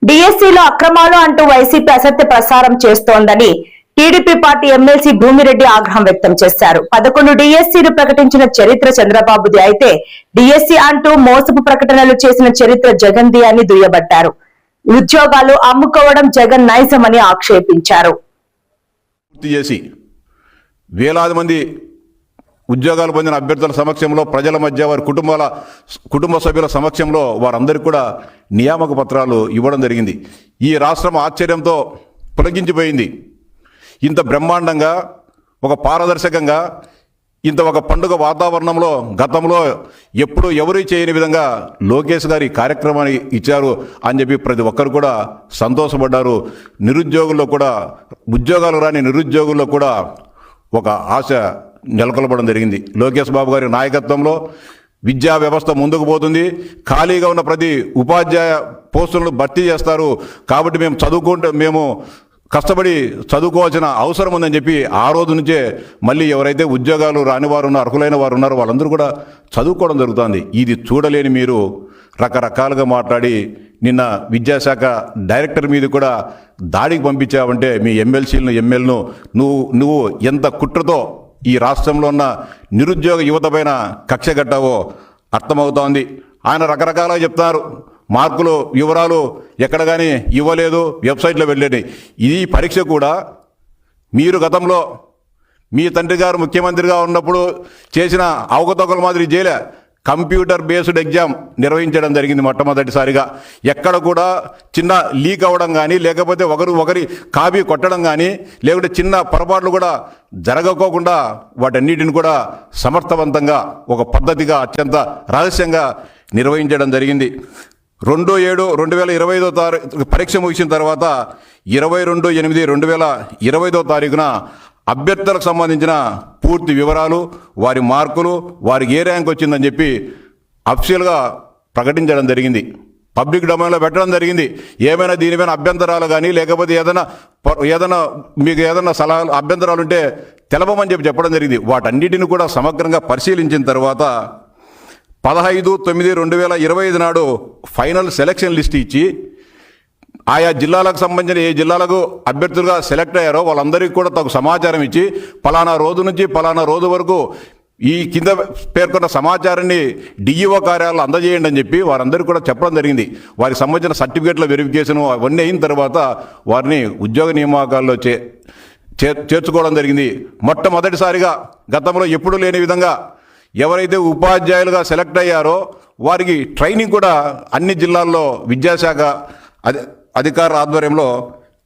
డిఎస్సీలో అక్రమాలు అంటూ వైసీపీ అసత్య ప్రసారం చేస్తోందని టీడీపీ పార్టీ ఎమ్మెల్సీ భూమిరెడ్డి ఆగ్రహం వ్యక్తం చేశారు. 11 డిఎస్సీలు ప్రకటించిన చరిత్ర చంద్రబాబుది అయితే డిఎస్సీ అంటూ మోసపు ప్రకటనలు చేసిన చరిత్ర జగన్ది అని దుయ్యబట్టారు. ఉద్యోగాలు అమ్ముకోవడం జగన్ నైజమని ఆక్షేపించారు. వేలాది మంది ఉద్యోగాలు పొందిన అభ్యర్థుల సమక్షంలో, ప్రజల మధ్య, వారి కుటుంబ సభ్యుల సమక్షంలో వారందరికీ కూడా నియామక పత్రాలు ఇవ్వడం జరిగింది. ఈ రాష్ట్రం ఆశ్చర్యంతో పులకించిపోయింది. ఇంత బ్రహ్మాండంగా, ఒక పారదర్శకంగా, ఇంత ఒక పండుగ వాతావరణంలో గతంలో ఎప్పుడు ఎవరూ చేయని విధంగా లోకేష్ గారి కార్యక్రమాన్ని ఇచ్చారు అని చెప్పి ప్రతి ఒక్కరు కూడా సంతోషపడ్డారు. నిరుద్యోగుల్లో కూడా, ఉద్యోగాలు రాని నిరుద్యోగుల్లో కూడా ఒక ఆశ నెలకొల్పడం జరిగింది. లోకేష్ బాబు గారి నాయకత్వంలో విద్యా వ్యవస్థ ముందుకు పోతుంది. ఖాళీగా ఉన్న ప్రతి ఉపాధ్యాయ పోస్టులను భర్తీ చేస్తారు. కాబట్టి మేము కష్టపడి చదువుకోవాల్సిన అవసరం ఉందని చెప్పి ఆ రోజు నుంచే మళ్ళీ ఎవరైతే ఉద్యోగాలు రాని వారు ఉన్నారో, అర్హులైన వారు ఉన్నారో వాళ్ళందరూ కూడా చదువుకోవడం జరుగుతుంది. ఇది చూడలేని మీరు రకరకాలుగా మాట్లాడి నిన్న విద్యాశాఖ డైరెక్టర్ మీద కూడా దాడికి పంపించావంటే మీ ఎమ్మెల్యేలను నువ్వు ఎంత కుట్రతో ఈ రాష్ట్రంలో ఉన్న నిరుద్యోగ యువత పైన కక్ష కట్టావో అర్థమవుతోంది. ఆయన రకరకాలుగా చెప్తున్నారు. మార్కులు వివరాలు ఎక్కడ కానీ ఇవ్వలేదు, వెబ్సైట్లో వెళ్ళేది. ఈ పరీక్ష కూడా మీరు గతంలో మీ తండ్రి గారు ముఖ్యమంత్రిగా ఉన్నప్పుడు చేసిన అవకతవకల మాదిరి చేయలే. కంప్యూటర్ బేస్డ్ ఎగ్జామ్ నిర్వహించడం జరిగింది మొట్టమొదటిసారిగా. ఎక్కడ కూడా చిన్న లీక్ అవ్వడం కానీ, లేకపోతే ఒకరి కాపీ కొట్టడం కానీ, లేకుంటే చిన్న పొరపాట్లు కూడా జరగకోకుండా వాటన్నిటిని కూడా సమర్థవంతంగా ఒక పద్ధతిగా అత్యంత రహస్యంగా నిర్వహించడం జరిగింది. 2/7/2025 పరీక్ష ముగిసిన తర్వాత 22/8/2025 అభ్యర్థులకు సంబంధించిన పూర్తి వివరాలు, వారి మార్కులు, వారికి ఏ ర్యాంక్ వచ్చిందని చెప్పి అఫీషియల్గా ప్రకటించడం జరిగింది. పబ్లిక్ డొమైన్లో పెట్టడం జరిగింది. ఏమైనా దీనిపైన అభ్యంతరాలు కానీ, లేకపోతే మీకు ఏదైనా సలహాలు అభ్యంతరాలు ఉంటే తెలపమని చెప్పడం జరిగింది. వాటన్నిటిని కూడా సమగ్రంగా పరిశీలించిన తర్వాత 15/9/2025 నాడు ఫైనల్ సెలక్షన్ లిస్ట్ ఇచ్చి ఆయా జిల్లాలకు సంబంధించిన ఏ జిల్లాలకు అభ్యర్థులుగా సెలెక్ట్ అయ్యారో వాళ్ళందరికీ కూడా తగు సమాచారం ఇచ్చి పలానా రోజు నుంచి పలానా రోజు వరకు ఈ కింద పేర్కొన్న సమాచారాన్ని డిఈఓ కార్యాలయంలో అందజేయండి అని చెప్పి వారందరికీ కూడా చెప్పడం జరిగింది. వారికి సంబంధించిన సర్టిఫికేట్ల వెరిఫికేషన్ అవన్నీ అయిన తర్వాత వారిని ఉద్యోగ నియామకాల్లో చేర్చుకోవడం జరిగింది. మొట్టమొదటిసారిగా గతంలో ఎప్పుడూ లేని విధంగా ఎవరైతే ఉపాధ్యాయులుగా సెలెక్ట్ అయ్యారో వారికి ట్రైనింగ్ కూడా అన్ని జిల్లాల్లో విద్యాశాఖ అధికారుల ఆధ్వర్యంలో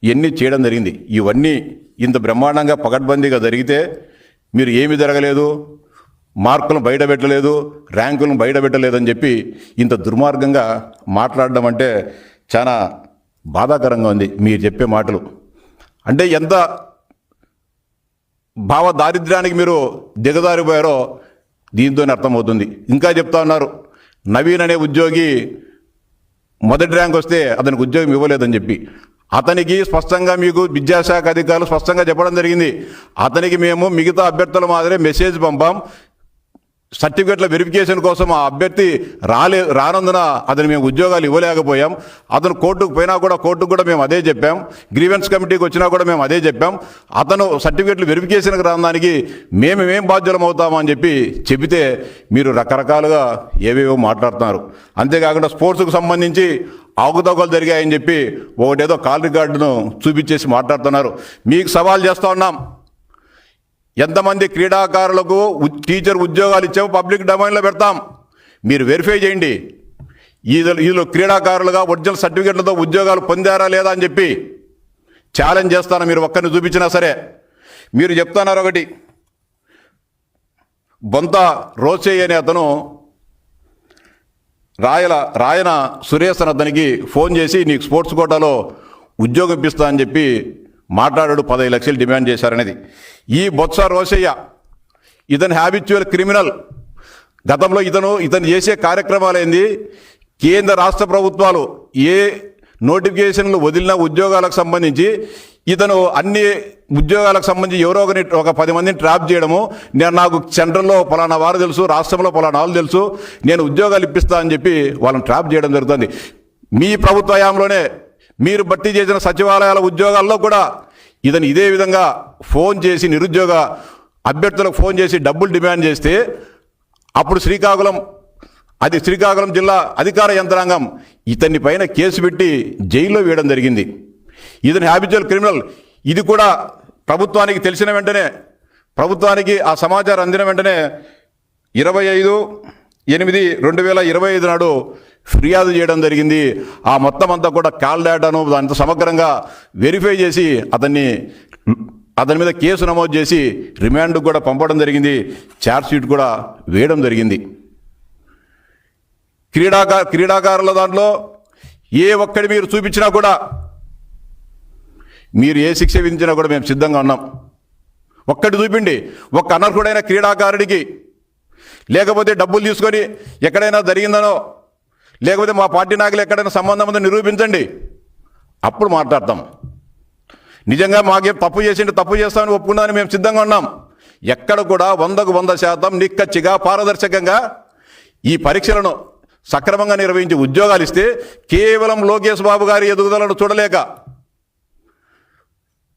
ఇవన్నీ చేయడం జరిగింది. ఇవన్నీ ఇంత బ్రహ్మాండంగా పకడ్బందీగా జరిగితే మీరు ఏమీ జరగలేదు, మార్కులను బయటపెట్టలేదు, ర్యాంకులను బయటపెట్టలేదని చెప్పి ఇంత దుర్మార్గంగా మాట్లాడడం అంటే చాలా బాధాకరంగా ఉంది. మీరు చెప్పే మాటలు అంటే ఎంత భావ దారిద్ర్యానికి మీరు దిగజారిపోయారో దీంతోనే అర్థమవుతుంది. ఇంకా చెప్తా ఉన్నారు, నవీన్ అనే ఉద్యోగి మొదటి ర్యాంక్ వస్తే అతనికి ఉద్యోగం ఇవ్వలేదని చెప్పి. అతనికి స్పష్టంగా మీకు విద్యాశాఖ అధికారులు స్పష్టంగా చెప్పడం జరిగింది. అతనికి మేము మిగతా అభ్యర్థుల మాదిరే మెసేజ్ పంపాం. సర్టిఫికేట్ల వెరిఫికేషన్ కోసం ఆ అభ్యర్థి రానందున అతను మేము ఉద్యోగాలు ఇవ్వలేకపోయాం. అతను కోర్టుకు పోయినా కూడా కోర్టుకు కూడా మేము అదే చెప్పాం. గ్రీవెన్స్ కమిటీకి వచ్చినా కూడా మేము అదే చెప్పాం. అతను సర్టిఫికేట్లు వెరిఫికేషన్కి రావడానికి మేమేం బాధ్యులం అవుతామని చెబితే మీరు రకరకాలుగా ఏవేవో మాట్లాడుతున్నారు. అంతేకాకుండా స్పోర్ట్స్కు సంబంధించి అవకతవకలు జరిగాయని చెప్పి ఒకటేదో కాల్ రికార్డును చూపించేసి మాట్లాడుతున్నారు. మీకు సవాల్ చేస్తూ ఉన్నాం, ఎంతమంది క్రీడాకారులకు టీచర్ ఉద్యోగాలు ఇచ్చామో పబ్లిక్ డొమైన్లో పెడతాం, మీరు వెరిఫై చేయండి. ఈలో క్రీడాకారులుగా ఒరిజినల్ సర్టిఫికేట్లతో ఉద్యోగాలు పొందారా లేదా అని చెప్పి ఛాలెంజ్ చేస్తాను. మీరు ఒక్కరిని చూపించినా సరే. మీరు చెప్తున్నారు ఒకటి, బొంత రోసయ్య అనే అతను రాయన సురేష్ అని అతనికి ఫోన్ చేసి నీకు స్పోర్ట్స్ కోటాలో ఉద్యోగం ఇప్పిస్తా అని చెప్పి మాట్లాడాడు. 15 లక్షలు డిమాండ్ చేశారనేది. ఈ బొత్స రోసయ్య ఇతను హ్యాబిచువల్ క్రిమినల్. గతంలో ఇతను చేసే కార్యక్రమాలేంది, కేంద్ర రాష్ట్ర ప్రభుత్వాలు ఏ నోటిఫికేషన్లు వదిలిన ఉద్యోగాలకు సంబంధించి ఇతను అన్ని ఉద్యోగాలకు సంబంధించి ఎవరో ఒక 10 మందిని ట్రాప్ చేయడము, నాకు సెంట్రల్లో పలానా వారు తెలుసు, రాష్ట్రంలో పలానా వాళ్ళు తెలుసు, నేను ఉద్యోగాలు ఇప్పిస్తా అని చెప్పి వాళ్ళని ట్రాప్ చేయడం జరుగుతుంది. మీ ప్రభుత్వ హయాంలోనే మీరు భర్తీ చేసిన సచివాలయాల ఉద్యోగాల్లో కూడా ఇదే విధంగా ఫోన్ చేసి నిరుద్యోగ అభ్యర్థులకు ఫోన్ చేసి డబ్బులు డిమాండ్ చేస్తే అప్పుడు శ్రీకాకుళం జిల్లా అధికార యంత్రాంగం ఇతని పైన కేసు పెట్టి జైల్లో వేయడం జరిగింది. ఇతని హ్యాబిచువల్ క్రిమినల్. ఇది కూడా ప్రభుత్వానికి తెలిసిన వెంటనే, ప్రభుత్వానికి ఆ సమాచారం అందిన వెంటనే 25/8/2025 నాడు ఫిర్యాదు చేయడం జరిగింది. ఆ మొత్తం అంతా కూడా కాల్ డేటాను అంత సమగ్రంగా వెరిఫై చేసి అతని మీద కేసు నమోదు చేసి రిమాండ్కు కూడా పంపడం జరిగింది. ఛార్జ్ షీట్ కూడా వేయడం జరిగింది. క్రీడాకారుల దాంట్లో ఏ ఒక్కడి మీరు చూపించినా కూడా, మీరు ఏ శిక్ష విధించినా కూడా మేము సిద్ధంగా ఉన్నాం. ఒక్కటి చూపిండి, ఒక్క అనర్హుడైన క్రీడాకారుడికి, లేకపోతే డబ్బులు తీసుకొని ఎక్కడైనా జరిగిందనో, లేకపోతే మా పార్టీ నాయకులు ఎక్కడైనా సంబంధం ఉందో నిరూపించండి, అప్పుడు మాట్లాడతాం. నిజంగా మాకేం తప్పు చేసింటే తప్పు చేస్తామని ఒప్పుకున్నామని మేము సిద్ధంగా ఉన్నాం. ఎక్కడ కూడా 100% నిక్కచ్చిగా పారదర్శకంగా ఈ పరీక్షలను సక్రమంగా నిర్వహించి ఉద్యోగాలు ఇస్తే కేవలం లోకేష్ బాబు గారి ఎదుగుదలను చూడలేక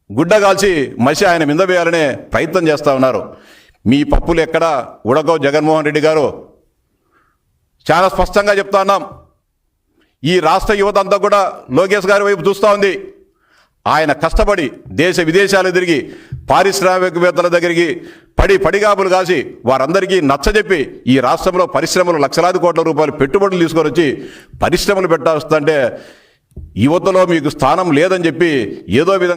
గుడ్డగాల్చి మసి ఆయన మింద వేయాలనే ప్రయత్నం చేస్తూ ఉన్నారు. మీ పప్పులు ఎక్కడ ఉడకో జగన్మోహన్ రెడ్డి గారు. చాలా స్పష్టంగా చెప్తా ఉన్నాం. ఈ రాష్ట్ర యువత అంతా కూడా లోకేష్ గారి వైపు చూస్తూ ఉంది. ఆయన కష్టపడి దేశ విదేశాలు తిరిగి పారిశ్రామికవేత్తల దగ్గరికి పడిగాపులు కాసి వారందరికీ నచ్చజెప్పి ఈ రాష్ట్రంలో పరిశ్రమలు లక్షలాది కోట్ల రూపాయలు పెట్టుబడులు తీసుకొని వచ్చి పరిశ్రమలు పెట్టాల్సిందంటే యువతలో మీకు స్థానం లేదని చెప్పి ఏదో విధంగా